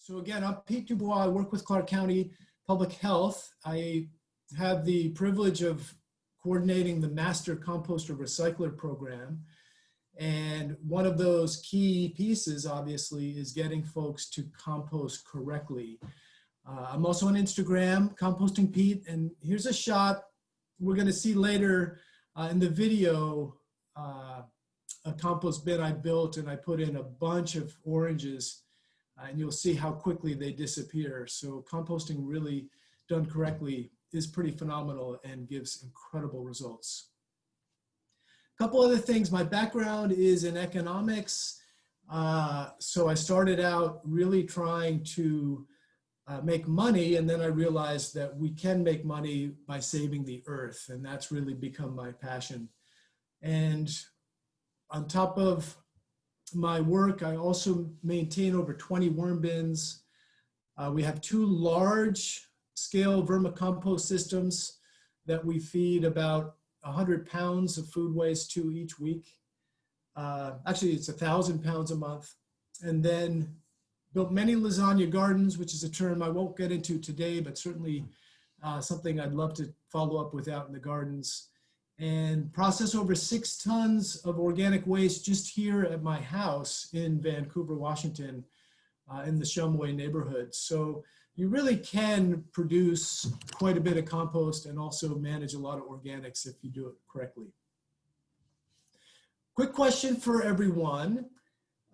So again, I'm Pete DuBois. I work with Clark County Public Health. I have the privilege of coordinating the Master Composter Recycler program. And one of those key pieces, obviously, is getting folks to compost correctly. I'm also on Instagram, Composting Pete, and here's a shot we're going to see later in the video, a compost bin I built, and I put in a bunch of oranges, and you'll see how quickly they disappear. So composting really done correctly is pretty phenomenal and gives incredible results. A couple other things. My background is in economics. So I started out really trying to make money, and then I realized that we can make money by saving the earth, and that's really become my passion. And on top of my work, I also maintain over 20 worm bins. We have 2 large-scale vermicompost systems that we feed about 100 pounds of food waste to each week. Actually, it's 1,000 pounds a month. And then built many lasagna gardens, which is a term I won't get into today, but certainly something I'd love to follow up with out in the gardens. And process over 6 tons of organic waste just here at my house in Vancouver, Washington, in the Shumway neighborhood. So you really can produce quite a bit of compost and also manage a lot of organics if you do it correctly. Quick question for everyone.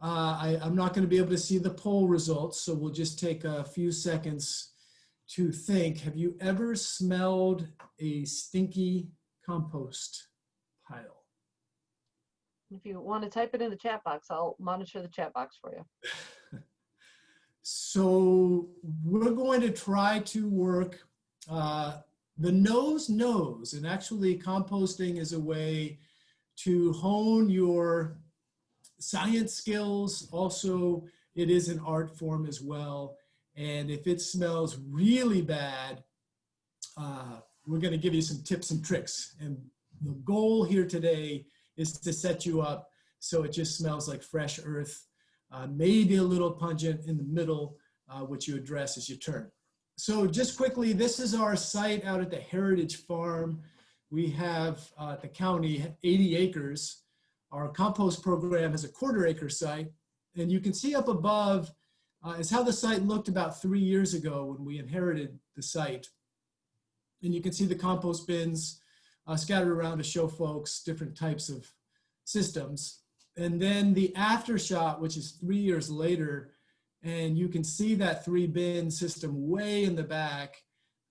I'm not going to be able to see the poll results, so we'll just take a few seconds to think. Have you ever smelled a stinky compost pile? If you want to type it in the chat box, I'll monitor the chat box for you. So we're going to try to work the nose knows, and actually composting is a way to hone your science skills. Also, it is an art form as well. And if it smells really bad, we're going to give you some tips and tricks. And the goal here today is to set you up so it just smells like fresh earth, maybe a little pungent in the middle, which you address as you turn. So just quickly, this is our site out at the Heritage Farm. We have the county 80 acres. Our compost program has a 1/4 acre site. And you can see up above is how the site looked about 3 years ago when we inherited the site. And you can see the compost bins scattered around to show folks different types of systems. And then the after shot, which is 3 years later, and you can see that 3-bin system way in the back.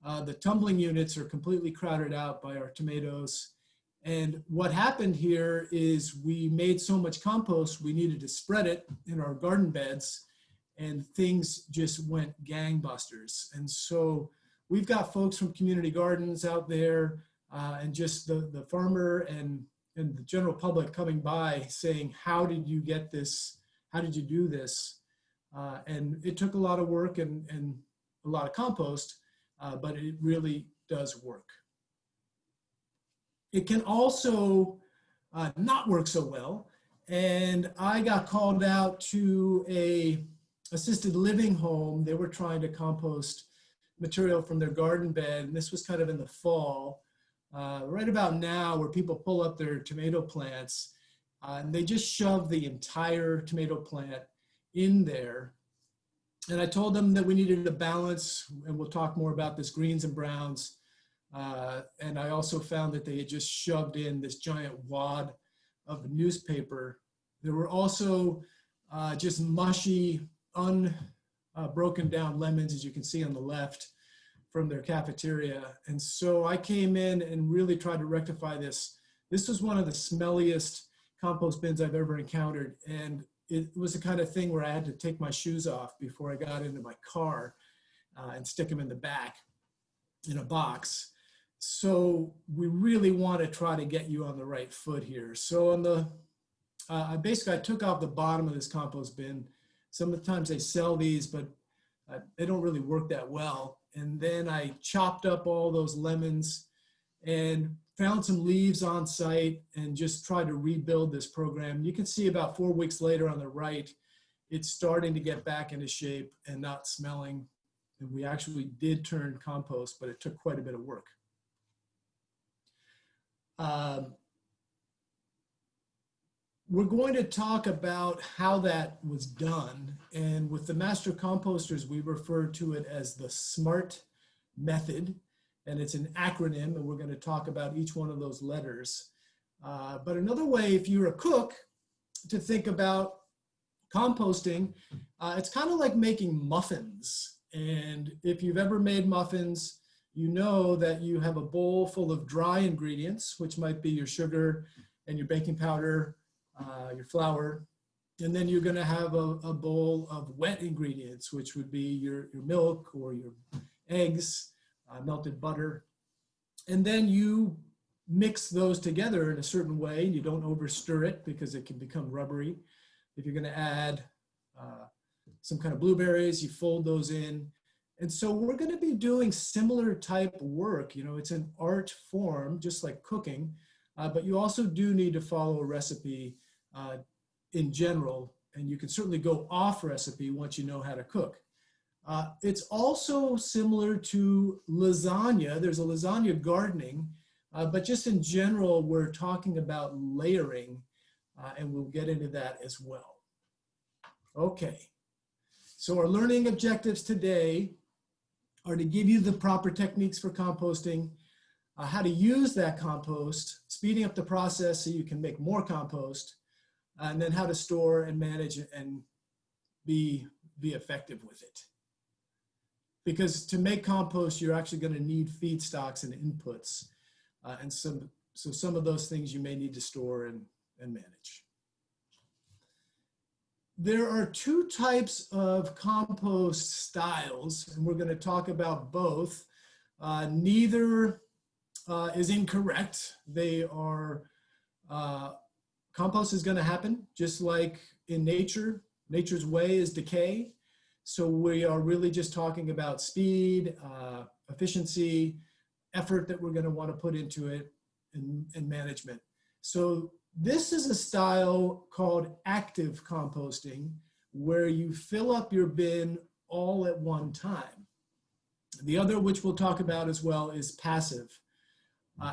The tumbling units are completely crowded out by our tomatoes. And what happened here is we made so much compost, we needed to spread it in our garden beds, and things just went gangbusters. And so we've got folks from community gardens out there, and just the farmer and the general public coming by saying, how did you get this? How did you do this? And it took a lot of work and a lot of compost, but it really does work. It can also not work so well. And I got called out to a assisted living home. They were trying to compost material from their garden bed. And this was kind of in the fall, right about now, where people pull up their tomato plants and they just shove the entire tomato plant in there. And I told them that we needed a balance, and we'll talk more about this, greens and browns. And I also found that they had just shoved in this giant wad of newspaper. There were also just mushy, unbroken down lemons, as you can see on the left, from their cafeteria. And so I came in and really tried to rectify this. This was one of the smelliest compost bins I've ever encountered. And it was the kind of thing where I had to take my shoes off before I got into my car and stick them in the back in a box. So we really want to try to get you on the right foot here. So on the, I took off the bottom of this compost bin. Sometimes they sell these, but they don't really work that well. And then I chopped up all those lemons and found some leaves on site and just tried to rebuild this program. You can see about 4 weeks later on the right, it's starting to get back into shape and not smelling. And we actually did turn compost, but it took quite a bit of work. We're going to talk about how that was done. And with the master composters, we refer to it as the SMART method. And it's an acronym, and we're going to talk about each one of those letters. But another way, if you're a cook, to think about composting, it's kind of like making muffins. And if you've ever made muffins, you know that you have a bowl full of dry ingredients, which might be your sugar and your baking powder, your flour. And then you're going to have a bowl of wet ingredients, which would be your milk or your eggs, melted butter. And then you mix those together in a certain way. You don't overstir it because it can become rubbery. If you're going to add some kind of blueberries, you fold those in. And so we're going to be doing similar type work. You know, it's an art form, just like cooking, but you also do need to follow a recipe in general, and you can certainly go off recipe once you know how to cook. It's also similar to lasagna. There's a lasagna gardening, but just in general, we're talking about layering, and we'll get into that as well. Okay, so our learning objectives today are to give you the proper techniques for composting, how to use that compost, speeding up the process so you can make more compost, and then how to store and manage it and be effective with it. Because to make compost, you're actually going to need feedstocks and inputs. And so some of those things you may need to store and manage. There are two types of compost styles, and we're going to talk about both. Neither is incorrect. They are, compost is going to happen just like in nature. Nature's way is decay. So we are really just talking about speed, efficiency, effort that we're going to want to put into it, and management. So this is a style called active composting, where you fill up your bin all at one time. The other, which we'll talk about as well, is passive.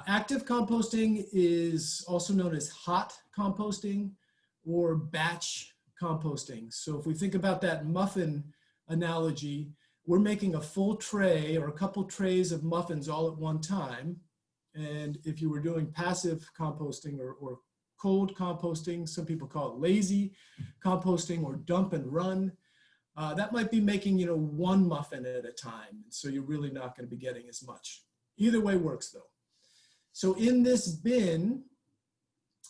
Active composting is also known as hot composting or batch composting. So if we think about that muffin analogy, we're making a full tray or a couple trays of muffins all at one time. And if you were doing passive composting or cold composting, some people call it lazy composting or dump and run, that might be making, you know, one muffin at a time. And so you're really not going to be getting as much. Either way works though. So in this bin,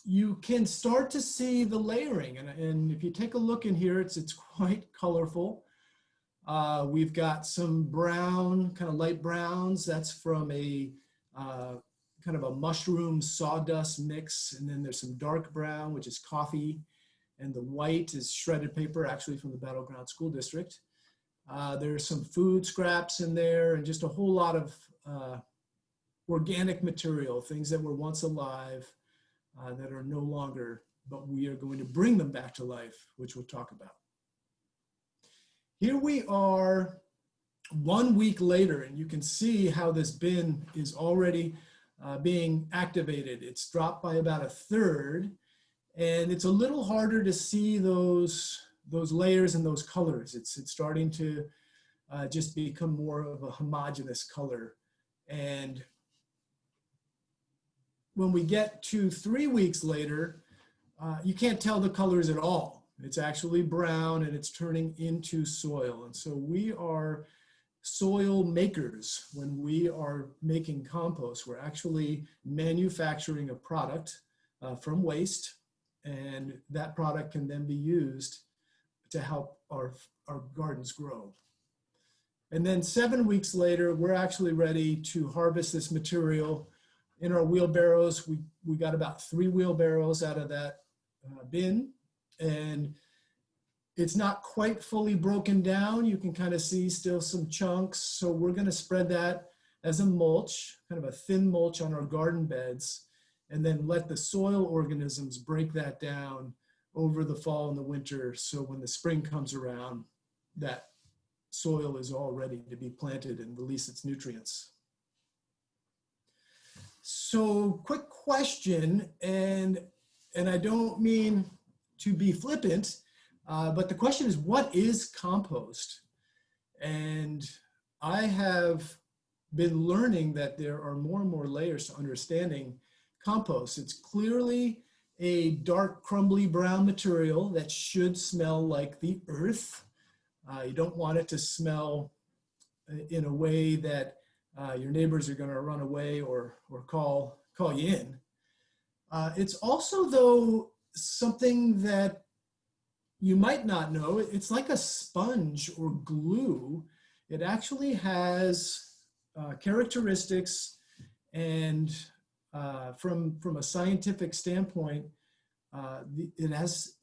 you can start to see the layering. And if you take a look in here, it's quite colorful. We've got some brown, kind of light browns. That's from a kind of a mushroom sawdust mix. And then there's some dark brown, which is coffee. And the white is shredded paper, actually from the Battleground School District. There's some food scraps in there and just a whole lot of organic material, things that were once alive that are no longer, but we are going to bring them back to life, which we'll talk about. Here we are 1 week later, and you can see how this bin is already being activated. It's dropped by about a third, and it's a little harder to see those layers and those colors. It's starting to just become more of a homogeneous color. And when we get to 3 weeks later, you can't tell the colors at all. It's actually brown and it's turning into soil. And so we are soil makers when we are making compost. We're actually manufacturing a product from waste, and that product can then be used to help our gardens grow. And then 7 weeks later, we're actually ready to harvest this material. In our wheelbarrows, we got about 3 wheelbarrows out of that bin, and it's not quite fully broken down. You can kind of see still some chunks. So we're going to spread that as a mulch, kind of a thin mulch on our garden beds, and then let the soil organisms break that down over the fall and the winter. So when the spring comes around, that soil is all ready to be planted and release its nutrients. So quick question, and I don't mean to be flippant, but the question is, what is compost? And I have been learning that there are more and more layers to understanding compost. It's clearly a dark, crumbly brown material that should smell like the earth. You don't want it to smell in a way that your neighbors are going to run away or call you in. It's also, though, something that you might not know. It's like a sponge or glue. It actually has characteristics, and from a scientific standpoint, it has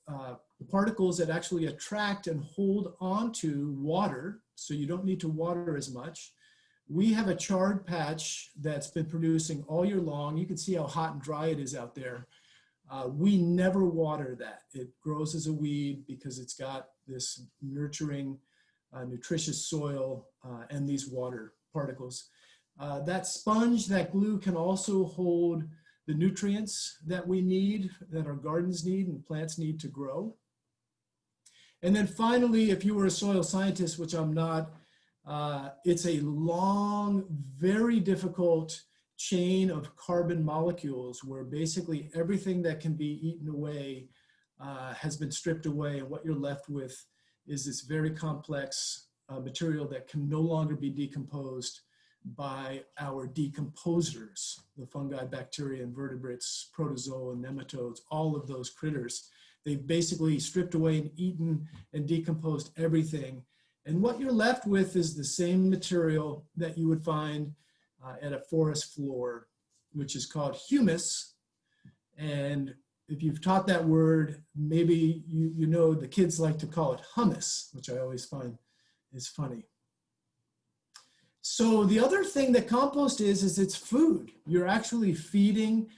particles that actually attract and hold onto water, so you don't need to water as much. We have a chard patch that's been producing all year long. You can see how hot and dry it is out there. We never water that. It grows as a weed because it's got this nurturing, nutritious soil and these water particles. That sponge, that glue, can also hold the nutrients that we need, that our gardens need and plants need to grow. And then finally, if you were a soil scientist, which I'm not, it's a long, very difficult chain of carbon molecules where basically everything that can be eaten away has been stripped away, and what you're left with is this very complex material that can no longer be decomposed by our decomposers, the fungi, bacteria, invertebrates, protozoa, nematodes, all of those critters. They've basically stripped away and eaten and decomposed everything. And what you're left with is the same material that you would find at a forest floor, which is called humus. And if you've taught that word, maybe you know the kids like to call it hummus, which I always find is funny. So the other thing that compost is it's food. You're actually feeding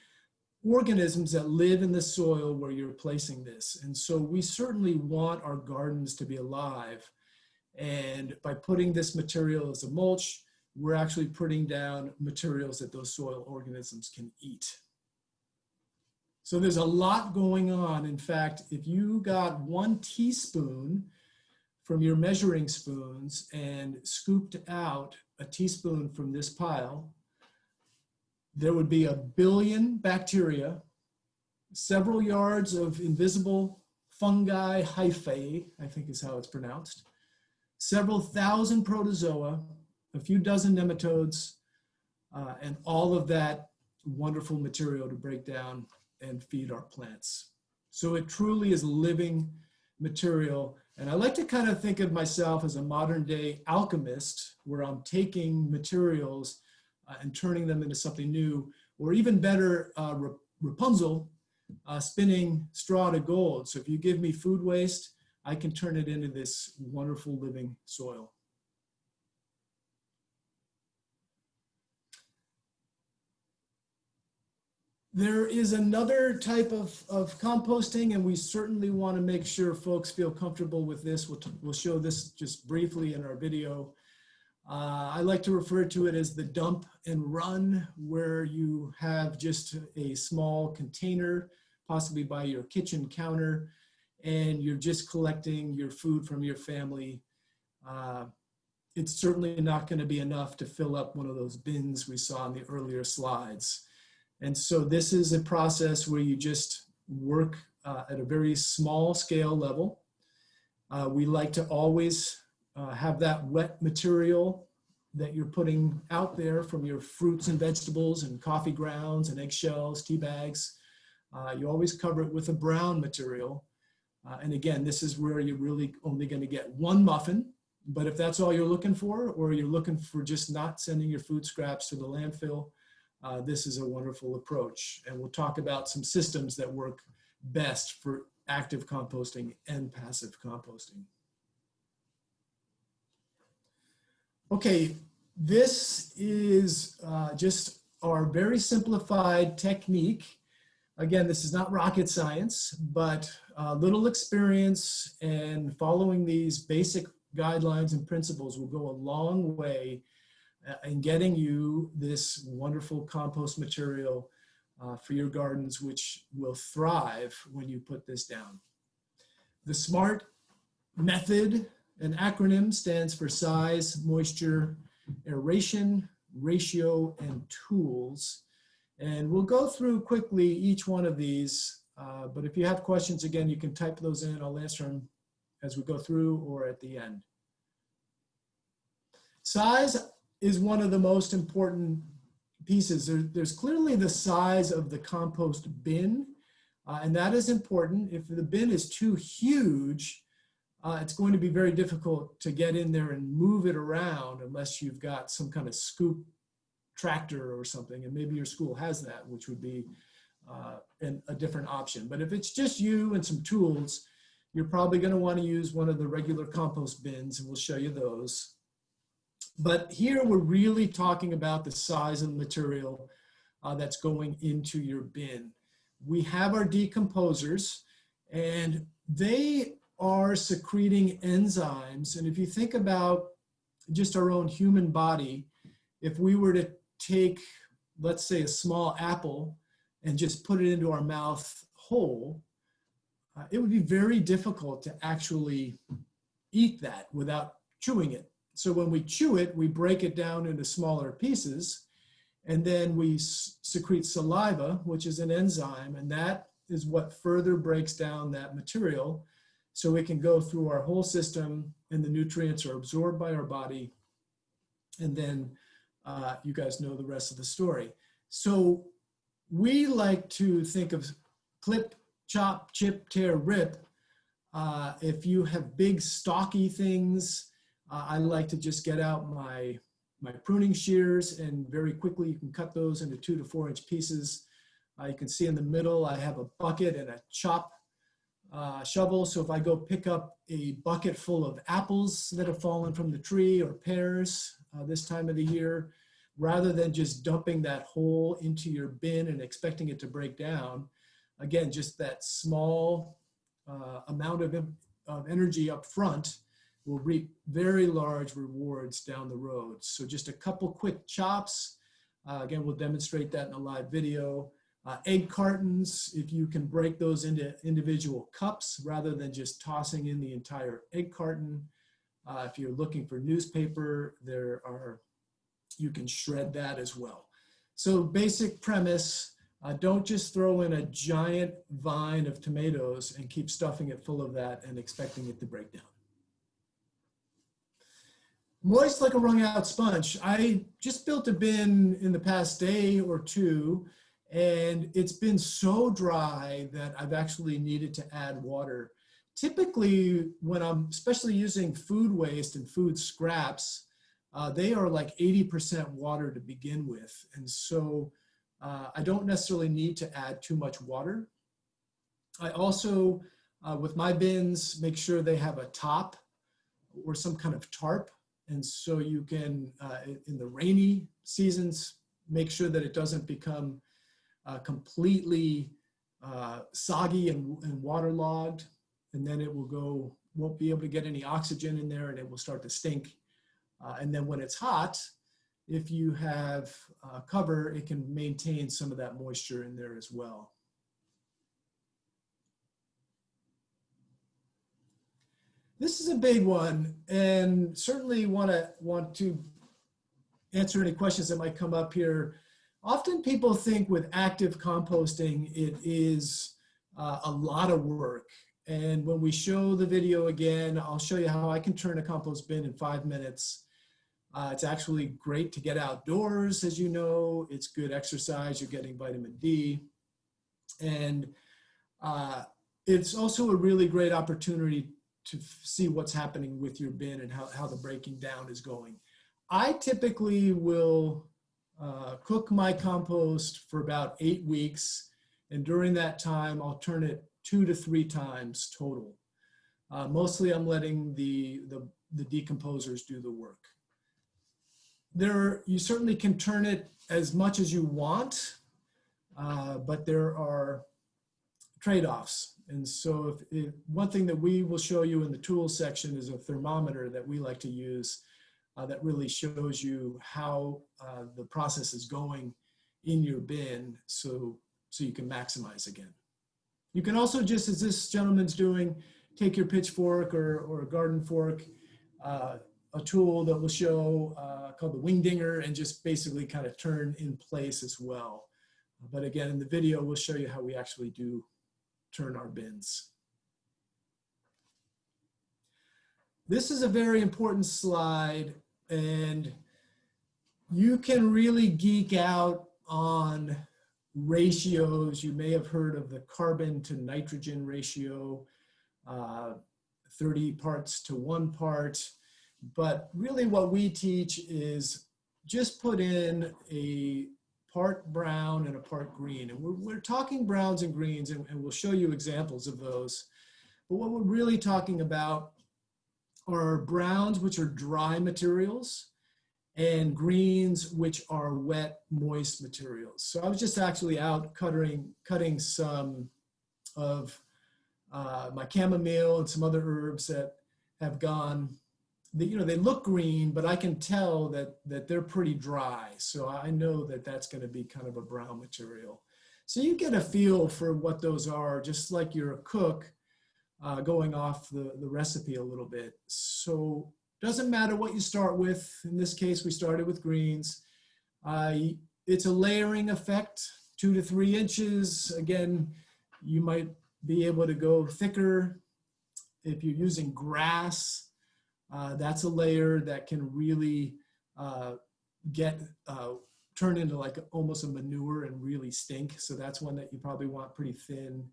organisms that live in the soil where you're placing this. And so we certainly want our gardens to be alive. And by putting this material as a mulch, we're actually putting down materials that those soil organisms can eat. So there's a lot going on. In fact, if you got 1 teaspoon from your measuring spoons and scooped out a teaspoon from this pile, there would be 1 billion bacteria, several yards of invisible fungi hyphae, I think is how it's pronounced, several thousand protozoa, a few dozen nematodes, and all of that wonderful material to break down and feed our plants. So it truly is living material. And I like to kind of think of myself as a modern day alchemist, where I'm taking materials and turning them into something new, or even better, Rapunzel, spinning straw to gold. So if you give me food waste, I can turn it into this wonderful living soil. There is another type of composting, and we certainly want to make sure folks feel comfortable with this. We'll show this just briefly in our video. I like to refer to it as the dump and run, where you have just a small container, possibly by your kitchen counter, and you're just collecting your food from your family. It's certainly not going to be enough to fill up one of those bins we saw in the earlier slides. And so this is a process where you just work at a very small scale level. We like to always have that wet material that you're putting out there from your fruits and vegetables and coffee grounds and eggshells, tea bags. You always cover it with a brown material. And again, this is where you're really only going to get 1 muffin. But if that's all you're looking for, or you're looking for just not sending your food scraps to the landfill, this is a wonderful approach. And we'll talk about some systems that work best for active composting and passive composting. Okay, this is just our very simplified technique. Again, this is not rocket science, but little experience and following these basic guidelines and principles will go a long way in getting you this wonderful compost material for your gardens, which will thrive when you put this down. The SMART method, an acronym, stands for size, moisture, aeration, ratio, and tools. And we'll go through quickly each one of these, but if you have questions, again, you can type those in. I'll answer them as we go through or at the end. Size is one of the most important pieces. There's clearly the size of the compost bin, and that is important. If the bin is too huge, it's going to be very difficult to get in there and move it around unless you've got some kind of scoop tractor or something, and maybe your school has that, which would be a different option. But if it's just you and some tools, you're probably going to want to use one of the regular compost bins, and we'll show you those. But here we're really talking about the size of the material that's going into your bin. We have our decomposers, and they are secreting enzymes. And if you think about just our own human body, if we were to take, let's say, a small apple and just put it into our mouth whole, it would be very difficult to actually eat that without chewing it. So when we chew it, we break it down into smaller pieces, and then we secrete saliva, which is an enzyme, and that is what further breaks down that material so it can go through our whole system and the nutrients are absorbed by our body. And then you guys know the rest of the story. So we like to think of clip, chop, chip, tear, rip. If you have big stocky things, I like to just get out my pruning shears, and very quickly you can cut those into 2 to 4 inch pieces. You can see in the middle I have a bucket and a chop shovel. So if I go pick up a bucket full of apples that have fallen from the tree or pears this time of the year, rather than just dumping that whole into your bin and expecting it to break down, again, just that small amount of energy up front will reap very large rewards down the road. So just a couple quick chops. Again, we'll demonstrate that in a live video. Egg cartons, if you can break those into individual cups rather than just tossing in the entire egg carton. If you're looking for newspaper, you can shred that as well. So basic premise, don't just throw in a giant vine of tomatoes and keep stuffing it full of that and expecting it to break down. Moist like a wrung out sponge. I just built a bin in the past day or two, and it's been so dry that I've actually needed to add water. Typically, when I'm especially using food waste and food scraps, they are like 80% water to begin with. And so I don't necessarily need to add too much water. I also, with my bins, make sure they have a top or some kind of tarp. And so you can, in the rainy seasons, make sure that it doesn't become completely soggy and waterlogged, and then it will won't be able to get any oxygen in there, and it will start to stink. And then when it's hot, if you have cover, it can maintain some of that moisture in there as well. This is a big one, and certainly want to answer any questions that might come up here. Often people think with active composting, it is a lot of work. And when we show the video again, I'll show you how I can turn a compost bin in 5 minutes. It's actually great to get outdoors, as you know. It's good exercise. You're getting vitamin D. And it's also a really great opportunity to see what's happening with your bin and how the breaking down is going. I typically will cook my compost for about 8 weeks. And during that time, I'll turn it 2 to 3 times total. Mostly I'm letting the decomposers do the work. You certainly can turn it as much as you want, but there are trade-offs. And so one thing that we will show you in the tools section is a thermometer that we like to use that really shows you how the process is going in your bin so you can maximize again. You can also, just as this gentleman's doing, take your pitchfork or a garden fork, a tool that will show called the wing dinger, and just basically kind of turn in place as well. But again, in the video, we'll show you how we actually do turn our bins. This is a very important slide, and you can really geek out on ratios. You may have heard of the carbon to nitrogen ratio, 30 parts to 1 part. But really what we teach is just put in a part brown and a part green. And we're talking browns and greens, and we'll show you examples of those. But what we're really talking about are browns, which are dry materials, and greens, which are wet, moist materials. So I was just actually out cutting some of my chamomile and some other herbs that have gone, they look green, but I can tell that they're pretty dry. So I know that that's going to be kind of a brown material. So you get a feel for what those are, just like you're a cook going off the recipe a little bit. So doesn't matter what you start with. In this case, we started with greens. It's a layering effect, 2 to 3 inches. Again, you might be able to go thicker. If you're using grass, that's a layer that can really turn into like almost a manure and really stink. So that's one that you probably want pretty thin.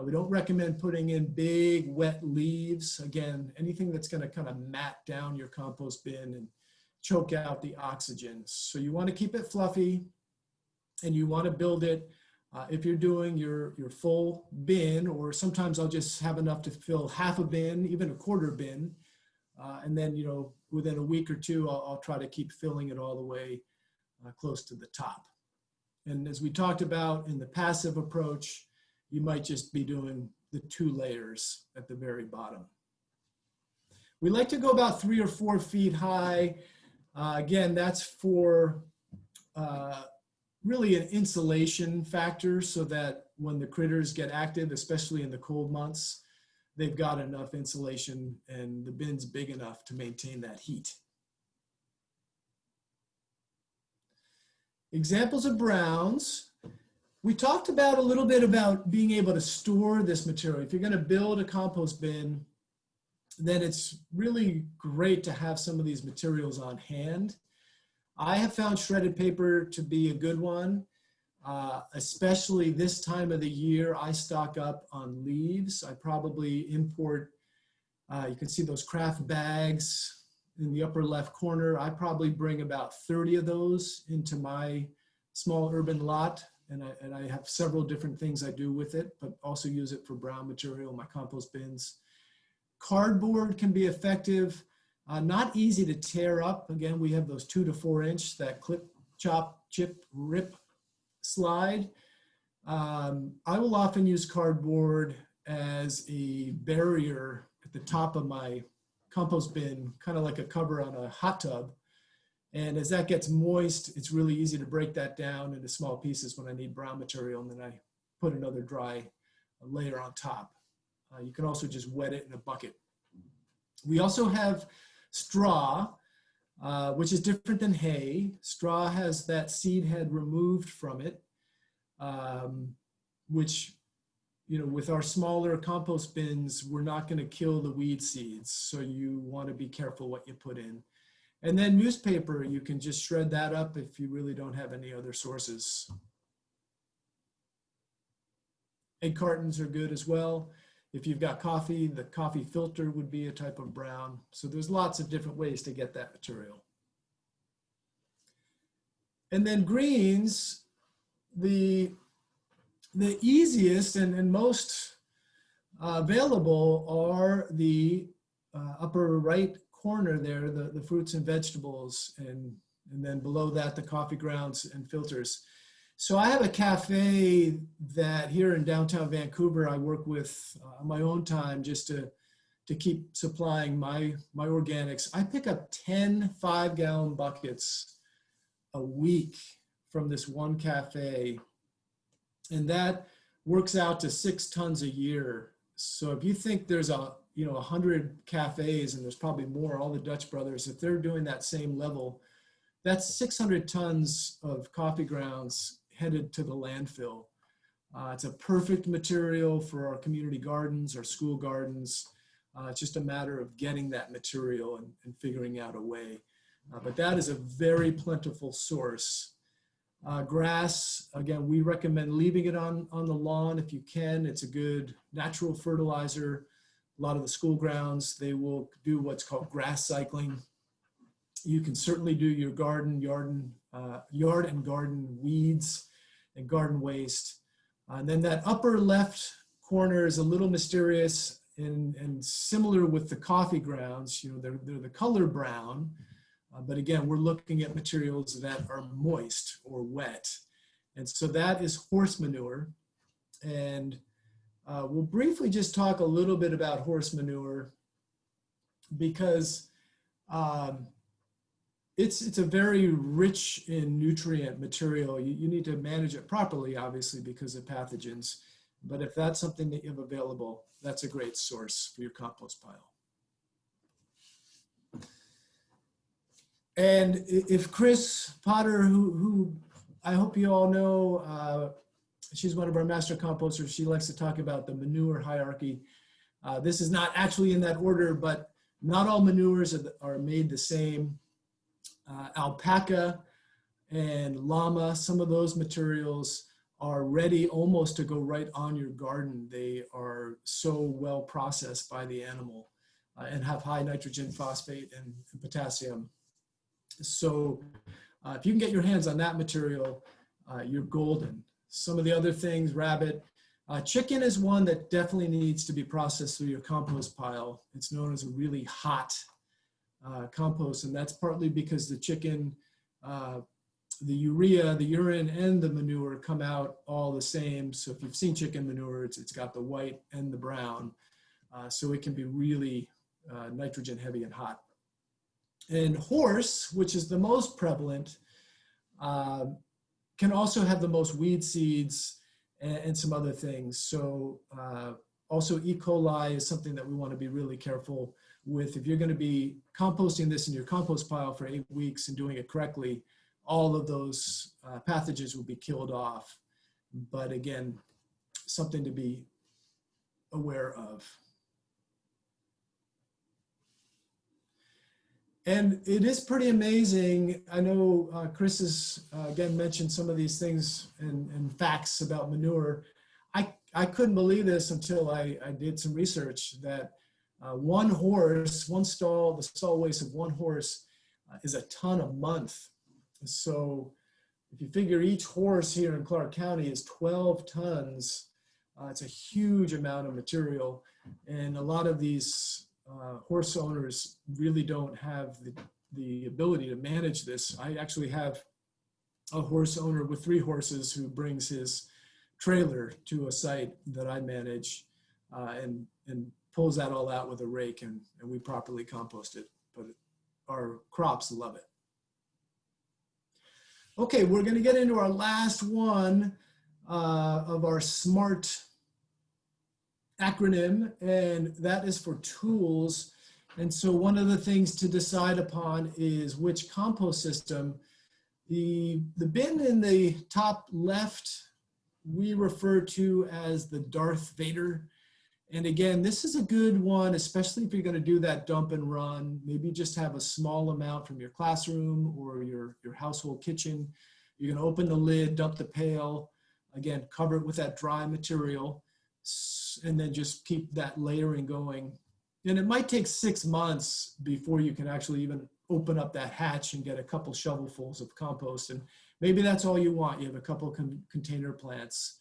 We don't recommend putting in big wet leaves. Again, anything that's going to kind of mat down your compost bin and choke out the oxygen. So you want to keep it fluffy, and you want to build it. If you're doing your full bin, or sometimes I'll just have enough to fill half a bin, even a quarter bin. And then, within a week or two, I'll try to keep filling it all the way close to the top. And as we talked about in the passive approach, you might just be doing the 2 layers at the very bottom. We like to go about 3 or 4 feet high. Again, that's for really an insulation factor, so that when the critters get active, especially in the cold months, they've got enough insulation and the bin's big enough to maintain that heat. Examples of browns. We talked about a little bit about being able to store this material. If you're going to build a compost bin, then it's really great to have some of these materials on hand. I have found shredded paper to be a good one, especially this time of the year. I stock up on leaves. I probably import, you can see those craft bags in the upper left corner. I probably bring about 30 of those into my small urban lot. And I have several different things I do with it, but also use it for brown material in my compost bins. Cardboard can be effective, not easy to tear up. Again, we have those 2 to 4 inch, that clip, chop, chip, rip slide. I will often use cardboard as a barrier at the top of my compost bin, kind of like a cover on a hot tub. And as that gets moist, it's really easy to break that down into small pieces when I need brown material, and then I put another dry layer on top. You can also just wet it in a bucket. We also have straw, which is different than hay. Straw has that seed head removed from it, which, with our smaller compost bins, we're not going to kill the weed seeds. So you want to be careful what you put in. And then newspaper, you can just shred that up if you really don't have any other sources. Egg cartons are good as well. If you've got coffee, the coffee filter would be a type of brown. So there's lots of different ways to get that material. And then greens, the easiest and most available are the upper right corner there, the fruits and vegetables, and then below that, the coffee grounds and filters. So I have a cafe that here in downtown Vancouver I work with on my own time just to keep supplying my organics. I pick up 10 5-gallon buckets a week from this one cafe, and that works out to 6 tons a year. So if you think there's 100 cafes, and there's probably more, all the Dutch brothers, if they're doing that same level, that's 600 tons of coffee grounds headed to the landfill. It's a perfect material for our community gardens, our school gardens. It's just a matter of getting that material and figuring out a way. But that is a very plentiful source. Grass, again, we recommend leaving it on the lawn if you can. It's a good natural fertilizer. A lot of the school grounds, they will do what's called grass cycling. You can certainly do your yard and garden weeds and garden waste. And then that upper left corner is a little mysterious and similar with the coffee grounds. They're the color brown, but again, we're looking at materials that are moist or wet. And so that is horse manure. And we'll briefly just talk a little bit about horse manure because it's a very rich in nutrient material. You need to manage it properly, obviously, because of pathogens. But if that's something that you have available, that's a great source for your compost pile. And if Chris Potter, who I hope you all know, she's one of our master composters. She likes to talk about the manure hierarchy. This is not actually in that order, but not all manures are made the same. Alpaca and llama, some of those materials are ready almost to go right on your garden. They are so well processed by the animal and have high nitrogen, phosphate, and potassium. So if you can get your hands on that material, you're golden. Some of the other things, rabbit, chicken is one that definitely needs to be processed through your compost pile. It's known as a really hot compost, and that's partly because the chicken, the urea, the urine, and the manure come out all the same. So if you've seen chicken manure, it's got the white and the brown. So it can be really nitrogen heavy and hot. And horse, which is the most prevalent, can also have the most weed seeds and some other things. So also E. coli is something that we want to be really careful with. If you're going to be composting this in your compost pile for 8 weeks and doing it correctly, all of those pathogens will be killed off. But again, something to be aware of. And it is pretty amazing. I know Chris has, again, mentioned some of these things and facts about manure. I couldn't believe this until I did some research that one horse, the stall waste of one horse is a ton a month. So if you figure each horse here in Clark County is 12 tons, it's a huge amount of material. And a lot of these horse owners really don't have the ability to manage this. I actually have a horse owner with 3 horses who brings his trailer to a site that I manage and pulls that all out with a rake, and we properly compost it, but our crops love it. Okay, we're going to get into our last one of our SMART acronym, and that is for tools. And so one of the things to decide upon is which compost system. The bin in the top left, we refer to as the Darth Vader. And again, this is a good one, especially if you're going to do that dump and run. Maybe just have a small amount from your classroom or your household kitchen. You're going to open the lid, dump the pail, again, cover it with that dry material, and then just keep that layering going. And it might take 6 months before you can actually even open up that hatch and get a couple shovelfuls of compost. And maybe that's all you want. You have a couple container plants.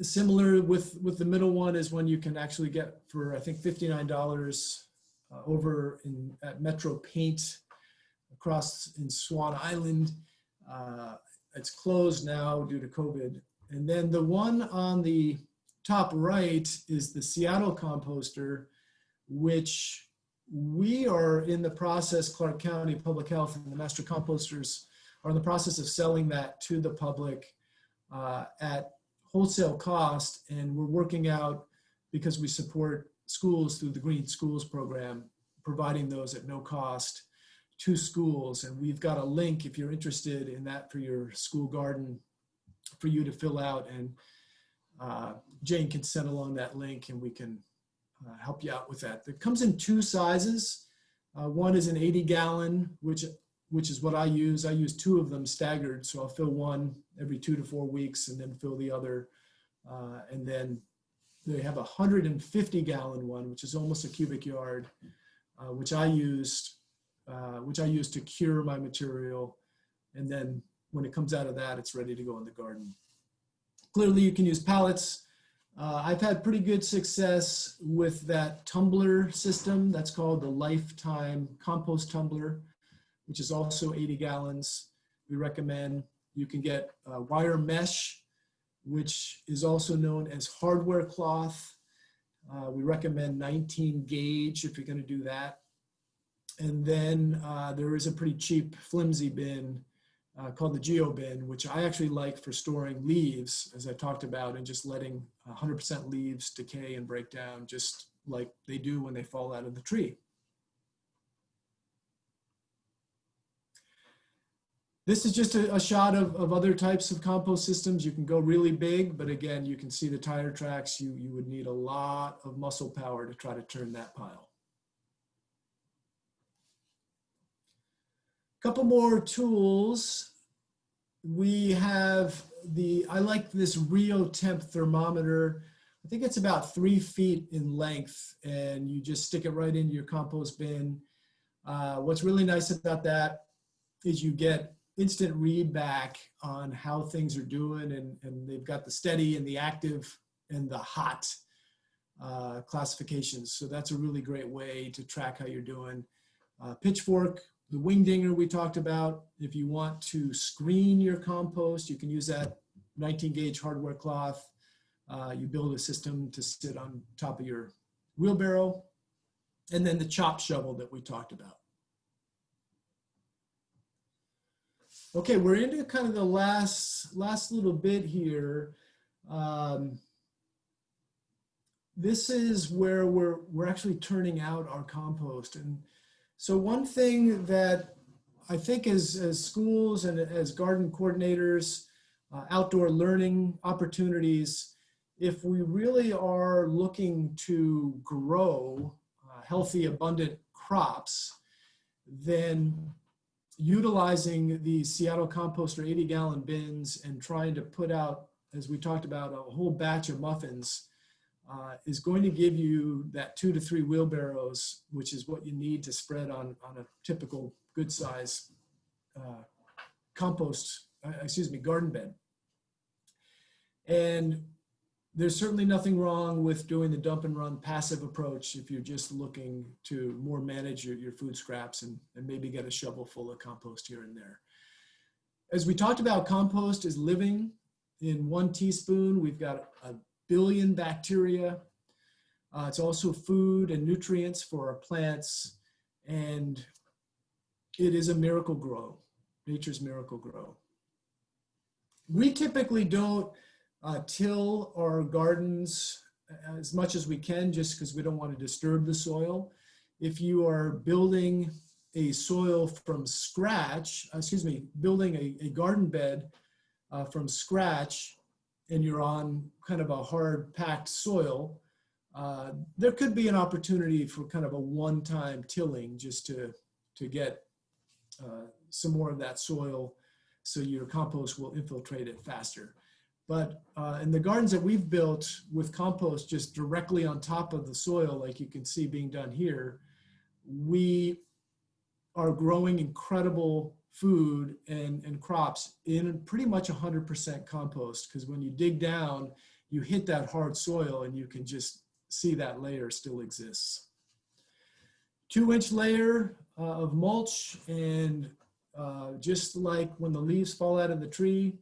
Similar with the middle one is one you can actually get for, I think, $59 over at Metro Paint across in Swan Island. It's closed now due to COVID. And then the one on the top right is the Seattle Composter, which we are in the process, Clark County Public Health and the Master Composters are in the process of selling that to the public at wholesale cost. And we're working out, because we support schools through the Green Schools program, providing those at no cost to schools. And we've got a link, if you're interested in that, for your school garden for you to fill out. And Jane can send along that link and we can help you out with that. It comes in 2 sizes. One is an 80-gallon, which is what I use. I use 2 of them staggered. So I'll fill one every 2 to 4 weeks and then fill the other. And then they have a 150-gallon one, which is almost a cubic yard, which I use to cure my material. And then when it comes out of that, it's ready to go in the garden. Clearly, you can use pallets. I've had pretty good success with that tumbler system. That's called the Lifetime Compost Tumbler, which is also 80 gallons. We recommend you can get wire mesh, which is also known as hardware cloth. We recommend 19 gauge if you're going to do that. And then there is a pretty cheap flimsy bin called the Geo bin, which I actually like for storing leaves, as I talked about, and just letting 100% leaves decay and break down just like they do when they fall out of the tree. This is just a shot of other types of compost systems. You can go really big, but again, you can see the tire tracks. You would need a lot of muscle power to try to turn that pile. Couple more tools. We have I like this Rio Temp thermometer. I think it's about 3 feet in length, and you just stick it right into your compost bin. What's really nice about that is you get instant read back on how things are doing, and they've got the steady and the active and the hot classifications. So that's a really great way to track how you're doing. Pitchfork, the wing dinger we talked about. If you want to screen your compost, you can use that 19 gauge hardware cloth. You build a system to sit on top of your wheelbarrow. And then the chop shovel that we talked about. Okay, we're into kind of the last little bit here. This is where we're actually turning out our compost. And so one thing that I think as schools and as garden coordinators, outdoor learning opportunities, if we really are looking to grow healthy, abundant crops, then utilizing the Seattle Composter 80-gallon bins and trying to put out, as we talked about, a whole batch of muffins is going to give you that 2 to 3 wheelbarrows, which is what you need to spread on a typical good size garden bed. And there's certainly nothing wrong with doing the dump and run passive approach if you're just looking to more manage your food scraps and maybe get a shovel full of compost here and there. As we talked about, compost is living. In 1 teaspoon, we've got 1 billion bacteria. It's also food and nutrients for our plants, and it is a miracle grow, nature's miracle grow. We typically don't till our gardens as much as we can, just because we don't want to disturb the soil. If you are building a soil from scratch, building a garden bed from scratch, and you're on kind of a hard packed soil, there could be an opportunity for kind of a one-time tilling just to get some more of that soil so your compost will infiltrate it faster. But in the gardens that we've built with compost just directly on top of the soil, like you can see being done here, we are growing incredible food and crops in pretty much 100% compost, because when you dig down, you hit that hard soil and you can just see that layer still exists. 2-inch layer of mulch and Just like when the leaves fall out of the tree,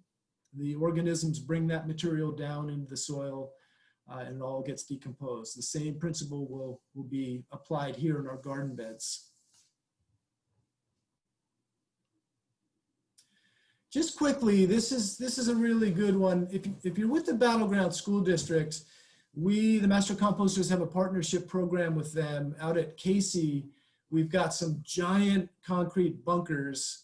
the organisms bring that material down into the soil and it all gets decomposed. The same principle will be applied here in our garden beds. Just quickly, this is a really good one. If you're with the Battleground School District, we, the Master Composters, have a partnership program with them out at Casey. We've got some giant concrete bunkers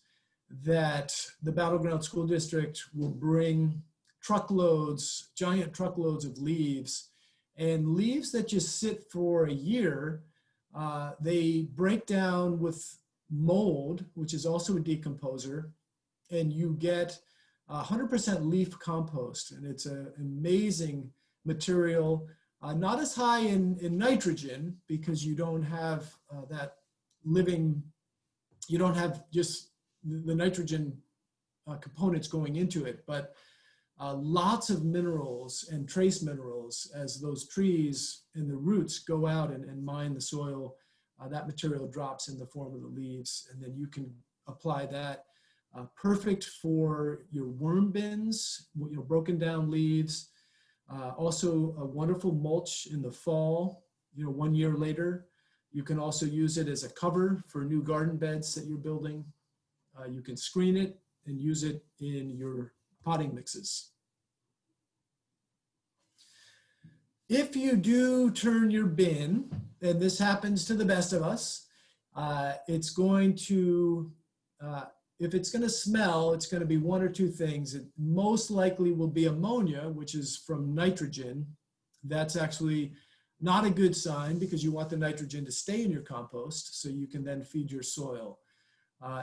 that the Battleground School District will bring truckloads, giant truckloads of leaves, and leaves that just sit for a year. They break down with mold, which is also a decomposer, and you get 100% leaf compost. And it's an amazing material, not as high in nitrogen because you don't have that living, you don't have just the nitrogen components going into it, but lots of minerals and trace minerals as those trees and the roots go out and mine the soil. That material drops in the form of the leaves, and then you can apply that. Perfect for your worm bins, broken down leaves. Also a wonderful mulch in the fall, 1 year later. You can also use it as a cover for new garden beds that you're building. You can screen it and use it in your potting mixes. If you do turn your bin, and this happens to the best of us, it's going to, if it's going to smell, it's going to be one or two things. It most likely will be ammonia, which is from nitrogen. That's actually not a good sign because you want the nitrogen to stay in your compost so you can then feed your soil.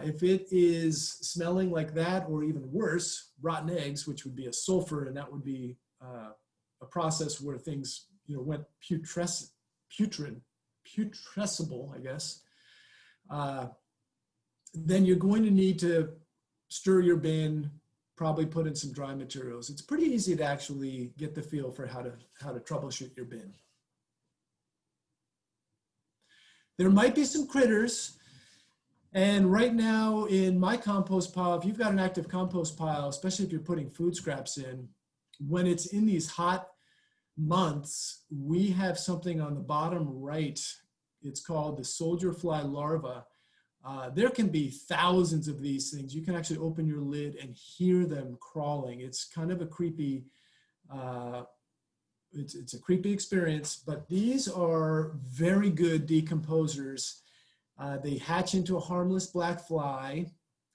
If it is smelling like that, or even worse, rotten eggs, which would be a sulfur, and that would be a process where things went putrescible, I guess, then you're going to need to stir your bin, probably put in some dry materials. It's pretty easy to actually get the feel for how to troubleshoot your bin. There might be some critters. And right now in my compost pile, if you've got an active compost pile, especially if you're putting food scraps in, when it's in these hot months, we have something on the bottom right. It's called the soldier fly larva. There can be thousands of these things. You can actually open your lid and hear them crawling. It's kind of a creepy, it's a creepy experience, but these are very good decomposers. They hatch into a harmless black fly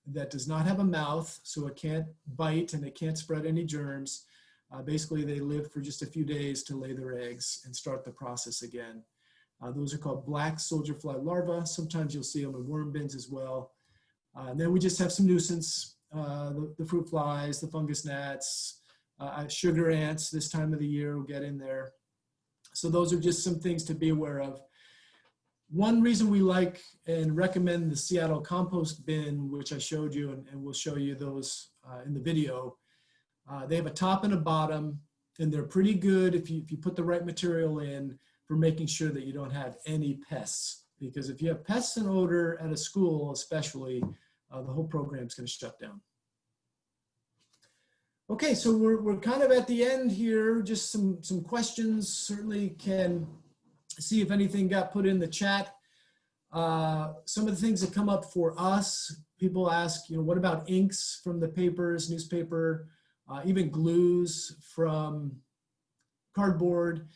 that does not have a mouth, so it can't bite and it can't spread any germs. Basically, they live for just a few days to lay their eggs and start the process again. Those are called black soldier fly larvae. Sometimes you'll see them in worm bins as well. And then we just have some nuisance, the fruit flies, the fungus gnats, sugar ants this time of the year will get in there. So those are just some things to be aware of. One reason we like and recommend the Seattle compost bin, which I showed you, and we'll show you those in the video. They have a top and a bottom, and they're pretty good if you put the right material in for making sure that you don't have any pests. Because if you have pests and odor at a school especially, the whole program is going to shut down. Okay, so we're kind of at the end here. Just some questions. Certainly can see if anything got put in the chat. Some of the things that come up for us, people ask, what about inks from the papers, newspaper, even glues from cardboard.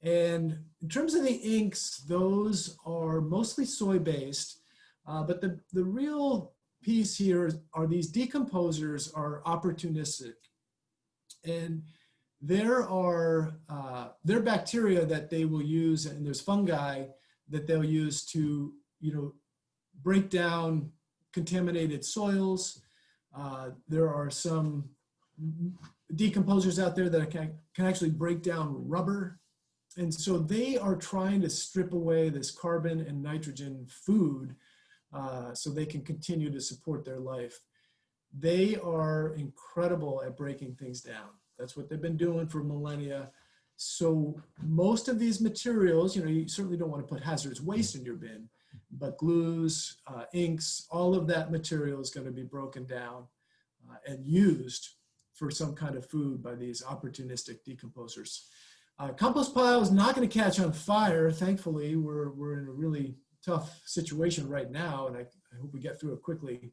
And in terms of the inks, those are mostly soy-based, but the real piece here are these decomposers are opportunistic. And there are bacteria that they will use, and there's fungi that they'll use to, break down contaminated soils. There are some decomposers out there that can actually break down rubber. And so they are trying to strip away this carbon and nitrogen food so they can continue to support their life. They are incredible at breaking things down. That's what they've been doing for millennia. So most of these materials, you certainly don't want to put hazardous waste in your bin, but glues, inks, all of that material is going to be broken down and used for some kind of food by these opportunistic decomposers. Compost pile is not going to catch on fire. Thankfully, we're in a really tough situation right now, and I hope we get through it quickly.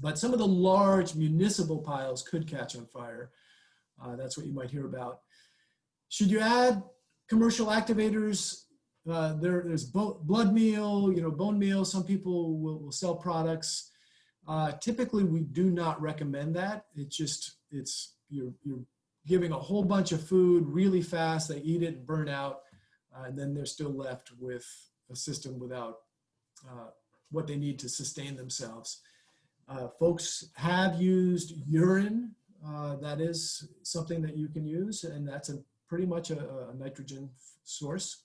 But some of the large municipal piles could catch on fire. That's what you might hear about. Should you add commercial activators? There's blood meal, bone meal. Some people will sell products. Typically, we do not recommend that. You're giving a whole bunch of food really fast. They eat it and burn out, and then they're still left with a system without what they need to sustain themselves. Folks have used urine. That is something that you can use, and that's pretty much a nitrogen source.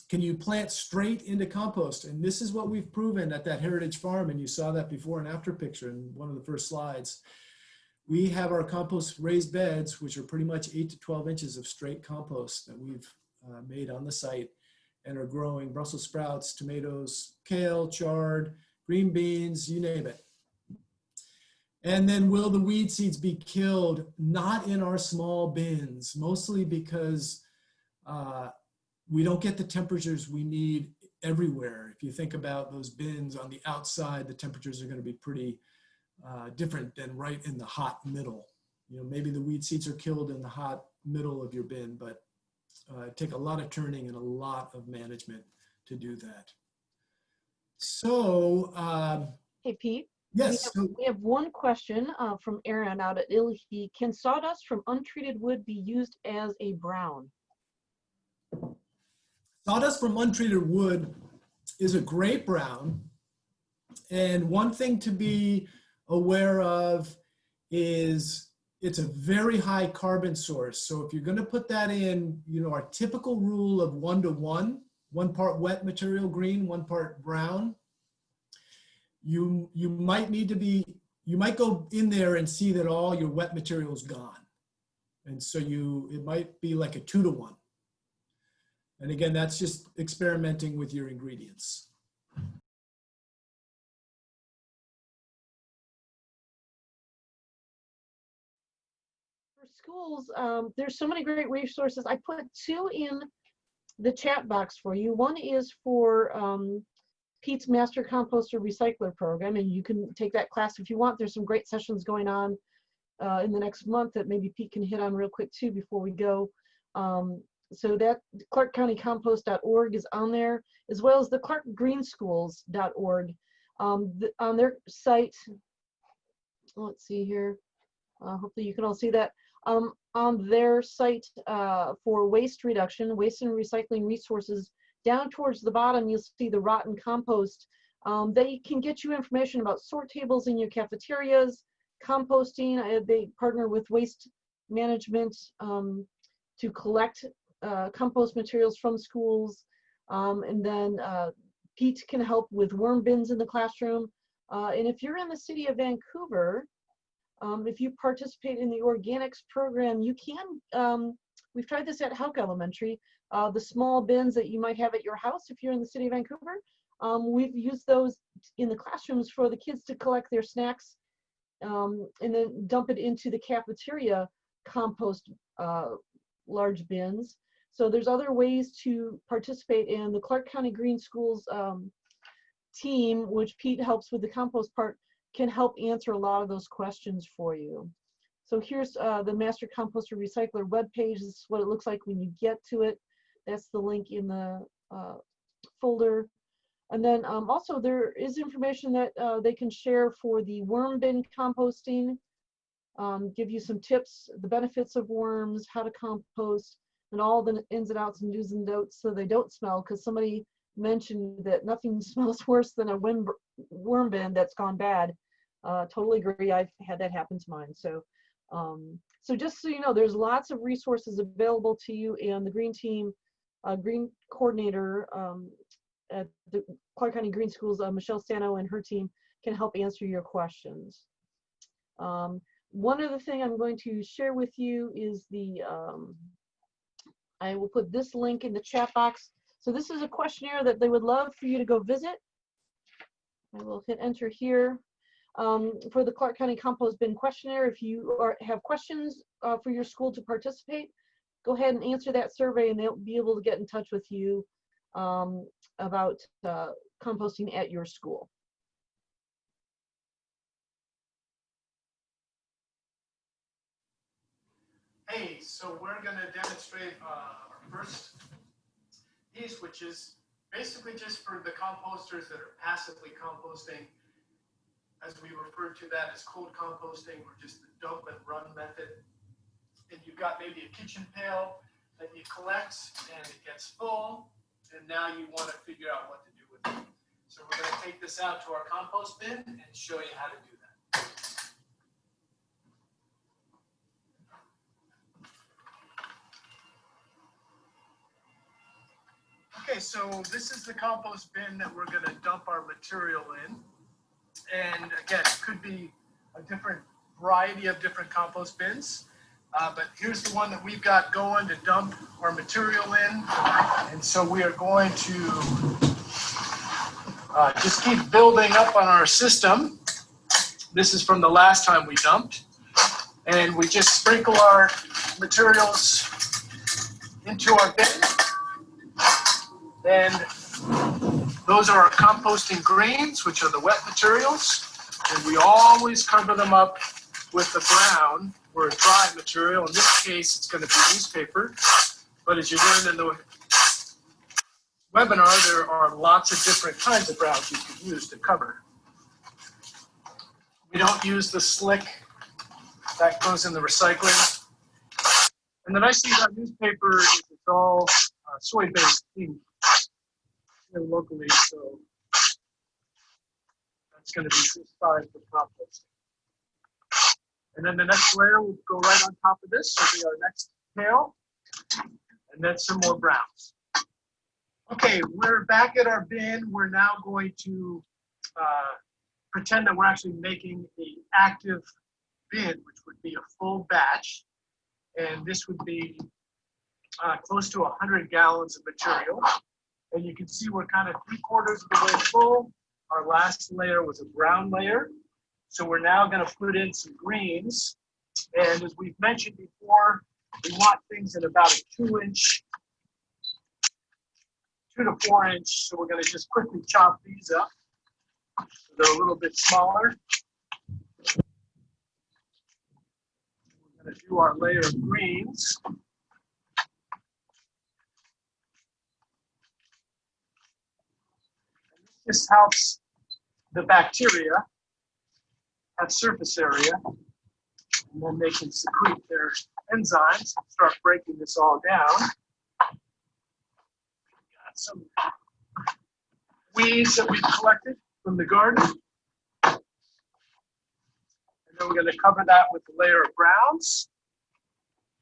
Can you plant straight into compost? And this is what we've proven at that Heritage Farm, and you saw that before and after picture in one of the first slides. We have our compost raised beds, which are pretty much 8 to 12 inches of straight compost that we've made on the site and are growing Brussels sprouts, tomatoes, kale, chard, green beans, you name it. And then will the weed seeds be killed? Not in our small bins, mostly because we don't get the temperatures we need everywhere. If you think about those bins on the outside, the temperatures are going to be pretty different than right in the hot middle. Maybe the weed seeds are killed in the hot middle of your bin, but take a lot of turning and a lot of management to do that. So, Hey, Pete. yes. We have one question from Aaron out at Ilhi. Can sawdust from untreated wood be used as a brown? Sawdust from untreated wood is a great brown. And one thing to be aware of is it's a very high carbon source. So if you're going to put that in, our typical rule of 1:1, 1 part wet material green, 1 part brown, you might go in there and see that all your wet material is gone. And so it might be like a 2:1. And again, that's just experimenting with your ingredients. For schools, there's so many great resources. I put 2 in the chat box for you. One is for Pete's Master Composter Recycler program, and you can take that class if you want. There's some great sessions going on in the next month that maybe Pete can hit on real quick too before we go. So that clarkcountycompost.org is on there, as well as the clarkgreenschools.org. On their site, let's see here, hopefully you can all see that. On their site for waste reduction, waste and recycling resources, down towards the bottom, you'll see the rotten compost. They can get you information about sort tables in your cafeterias, composting. They partner with waste management to collect compost materials from schools. And then Pete can help with worm bins in the classroom. And if you're in the city of Vancouver, if you participate in the organics program, you can, we've tried this at Houck Elementary, the small bins that you might have at your house if you're in the city of Vancouver. We've used those in the classrooms for the kids to collect their snacks and then dump it into the cafeteria compost large bins. So there's other ways to participate in the Clark County Green Schools team, which Pete helps with the compost part, can help answer a lot of those questions for you. So here's the Master Composter Recycler webpage. This is what it looks like when you get to it. That's the link in the folder. And then also there is information that they can share for the worm bin composting, give you some tips, the benefits of worms, how to compost, and all the ins and outs and do's and don'ts so they don't smell, because somebody mentioned that nothing smells worse than a worm bin that's gone bad. Totally agree. I've had that happen to mine. So, so just so you know, there's lots of resources available to you, and the green team, green coordinator at the Clark County Green Schools, Michelle Stano and her team can help answer your questions. One other thing I'm going to share with you is the, I will put this link in the chat box. So this is a questionnaire that they would love for you to go visit. I will hit enter here. For the Clark County Compost Bin Questionnaire, if you have questions for your school to participate, go ahead and answer that survey and they'll be able to get in touch with you about composting at your school. Hey, so we're going to demonstrate our first piece, which is basically just for the composters that are passively composting. As we refer to that as cold composting, or just the dump and run method. And you've got maybe a kitchen pail that you collect and it gets full, and now you want to figure out what to do with it. So we're going to take this out to our compost bin and show you how to do that. Okay, so this is the compost bin that we're going to dump our material in. And again, it could be a different variety of different compost bins. But here's the one that we've got going to dump our material in. And so we are going to just keep building up on our system. This is from the last time we dumped. And we just sprinkle our materials into our bin. And those are our composting greens, which are the wet materials. And we always cover them up with the brown or a dry material. In this case, it's going to be newspaper. But as you learned in the webinar, there are lots of different kinds of browns you can use to cover. We don't use the slick. That goes in the recycling. And the nice thing about newspaper is it's all soy-based ink here locally, so that's going to be this size for composting. And then the next layer will go right on top of this. Will be our next pail, and then some more browns. Okay, we're back at our bin. We're now going to pretend that we're actually making an active bin, which would be a full batch. And this would be close to 100 gallons of material. And you can see we're kind of 3/4 of the way full. Our last layer was a brown layer. So we're now going to put in some greens. And as we've mentioned before, we want things in about a 2 to 4 inch. So we're going to just quickly chop these up. So they're a little bit smaller. We're going to do our layer of greens. This helps the bacteria have surface area, and then they can secrete their enzymes and start breaking this all down. Got some weeds that we've collected from the garden. And then we're going to cover that with a layer of browns.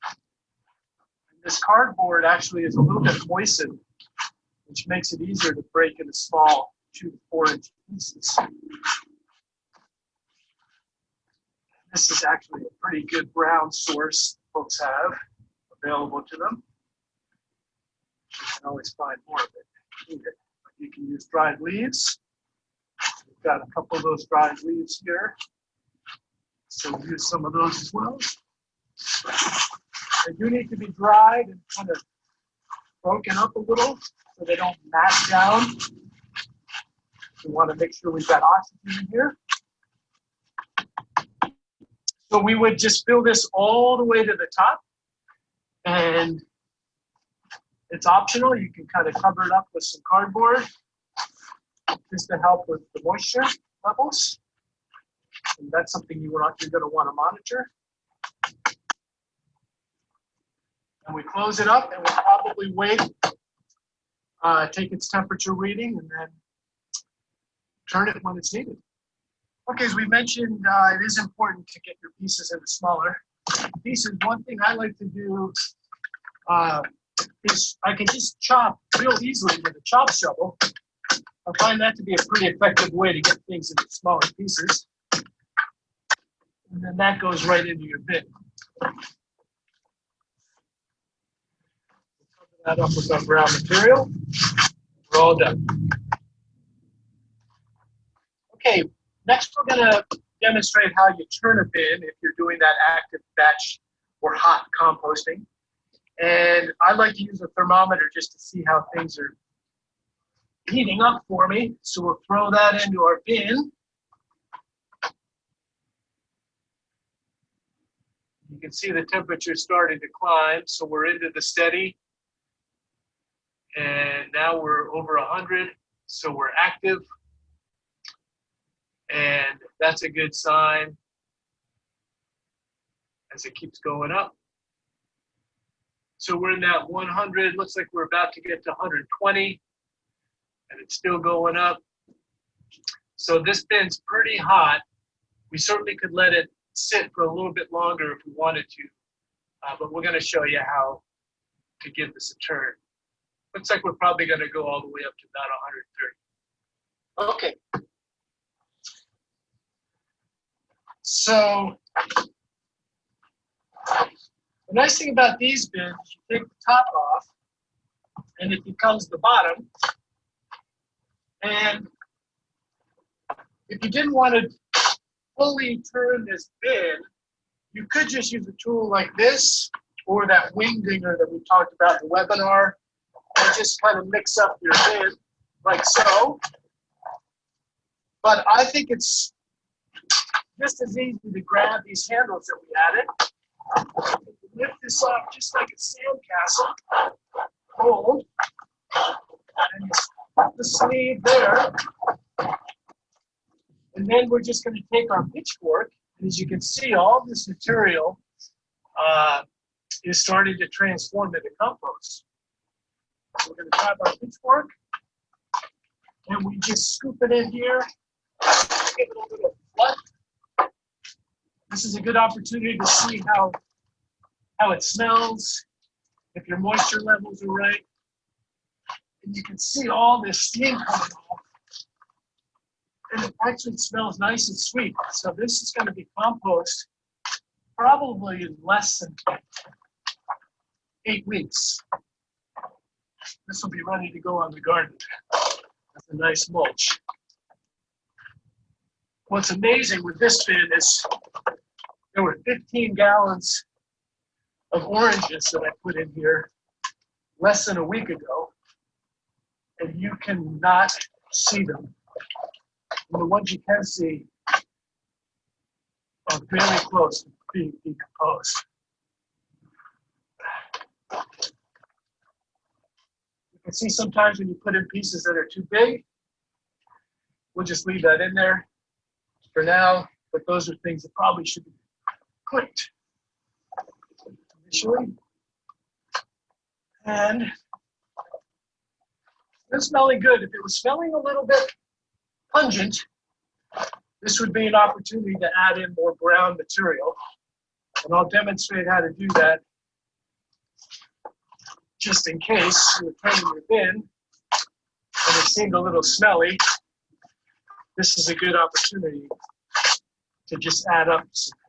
And this cardboard actually is a little bit moistened, which makes it easier to break into small 2 to 4 inch pieces. This is actually a pretty good brown source folks have available to them. You can always find more of it. You can use dried leaves. We've got a couple of those dried leaves here. So we'll use some of those as well. They do need to be dried and kind of broken up a little so they don't mat down. We want to make sure we've got oxygen in here. So we would just fill this all the way to the top, and it's optional. You can kind of cover it up with some cardboard just to help with the moisture levels. And that's something you're going to want to monitor. And we close it up, and we'll probably wait, take its temperature reading, and then turn it when it's needed. Okay, as we mentioned, it is important to get your pieces into smaller pieces. One thing I like to do is I can just chop real easily with a chop shovel. I find that to be a pretty effective way to get things into smaller pieces. And then that goes right into your bin. Cover that up with our brown material. We're all done. Okay, next we're gonna demonstrate how you turn a bin if you're doing that active batch or hot composting. And I like to use a thermometer just to see how things are heating up for me. So we'll throw that into our bin. You can see the temperature starting to climb, so we're into the steady. And now we're over 100, so we're active. And that's a good sign as it keeps going up. So we're in that 100, looks like we're about to get to 120, and it's still going up. So this bin's pretty hot. We certainly could let it sit for a little bit longer if we wanted to, but we're gonna show you how to give this a turn. Looks like we're probably gonna go all the way up to about 130. Okay. So the nice thing about these bins is you take the top off and it becomes the bottom. And if you didn't want to fully turn this bin, you could just use a tool like this or that wing dinger that we talked about in the webinar and just kind of mix up your bin like so. But I think it's just as easy to grab these handles that we added. Lift this off just like a sandcastle. Hold. And put the sleeve there. And then we're just going to take our pitchfork. And as you can see, all this material is starting to transform into compost. So we're going to grab our pitchfork. And we just scoop it in here. Give it a little fluff. This is a good opportunity to see how it smells, if your moisture levels are right. And you can see all this steam coming off. And it actually smells nice and sweet. So this is going to be compost probably in less than 8 weeks. This will be ready to go on the garden. That's a nice mulch. What's amazing with this bin is there were 15 gallons of oranges that I put in here less than a week ago, and you cannot see them. And the ones you can see are very close to being decomposed. You can see sometimes when you put in pieces that are too big, we'll just leave that in there for now, but those are things that probably should be clicked initially. And it's smelling good. If it was smelling a little bit pungent, this would be an opportunity to add in more brown material. And I'll demonstrate how to do that just in case you're turning your bin and it seemed a little smelly. This is a good opportunity to just add up some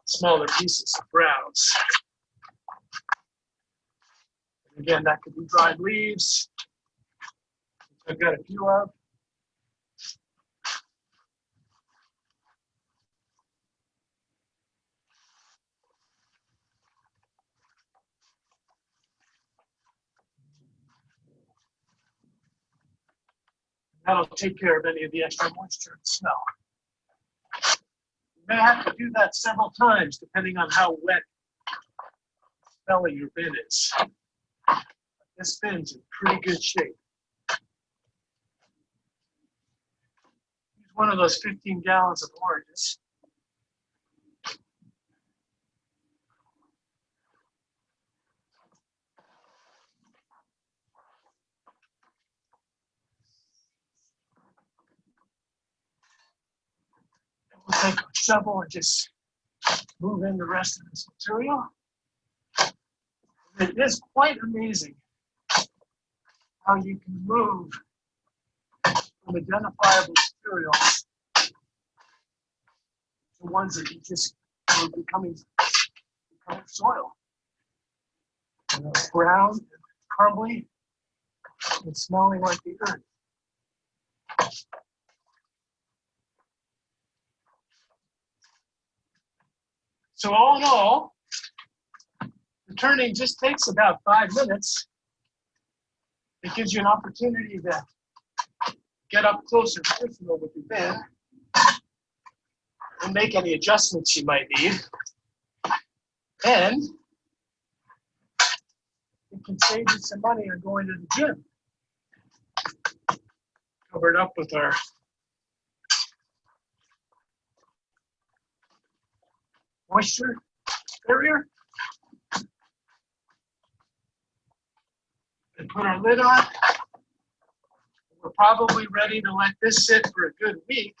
smaller pieces of browns. And again, that could be dried leaves, which I've got a few of. That'll take care of any of the extra moisture and smell. You may have to do that several times depending on how wet, smelly your bin is. This bin's in pretty good shape. Use one of those 15 gallons of oranges. We'll take a shovel and just move in the rest of this material. It is quite amazing how you can move from identifiable materials to ones that you just are becoming soil. Brown, and crumbly, and smelling like the earth. So all in all, the turning just takes about 5 minutes. It gives you an opportunity to get up close and personal with your bin and make any adjustments you might need. And it can save you some money on going to the gym. Cover it up with our moisture barrier. And put our lid on. We're probably ready to let this sit for a good week.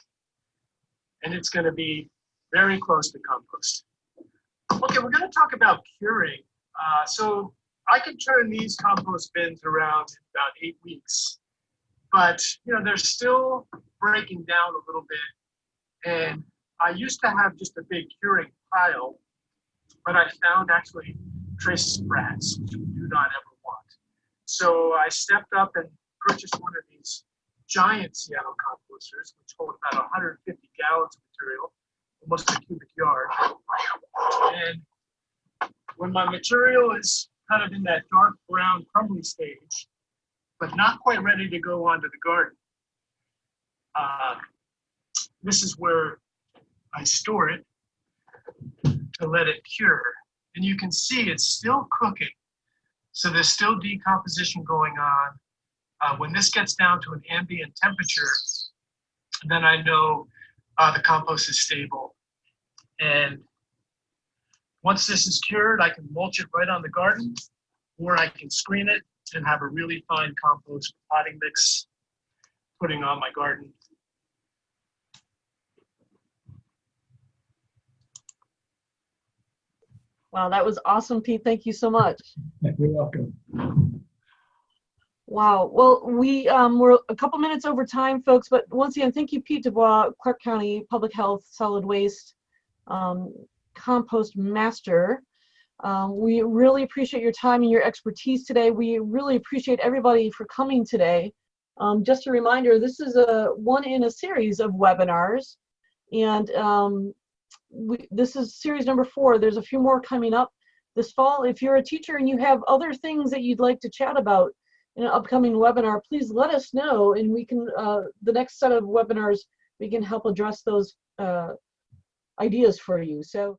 And it's going to be very close to compost. Okay, we're going to talk about curing. So I can turn these compost bins around in about 8 weeks. But, they're still breaking down a little bit. And I used to have just a big curing pile, but I found actually traces of rats, which we do not ever want. So I stepped up and purchased one of these giant Seattle composters, which hold about 150 gallons of material, almost a cubic yard. And when my material is kind of in that dark brown crumbly stage, but not quite ready to go onto the garden, this is where I store it to let it cure. And you can see it's still cooking. So there's still decomposition going on. When this gets down to an ambient temperature, then I know the compost is stable. And once this is cured, I can mulch it right on the garden, or I can screen it and have a really fine compost potting mix putting on my garden. Wow, that was awesome, Pete. Thank you so much. You're welcome. Wow. Well, we're a couple minutes over time, folks, but once again, thank you, Pete DuBois, Clark County Public Health Solid Waste Compost Master. We really appreciate your time and your expertise today. We really appreciate everybody for coming today. Just a reminder, this is one in a series of webinars, and this is series number 4. There's a few more coming up this fall. If you're a teacher and you have other things that you'd like to chat about in an upcoming webinar, please let us know, and we can, the next set of webinars, we can help address those ideas for you. So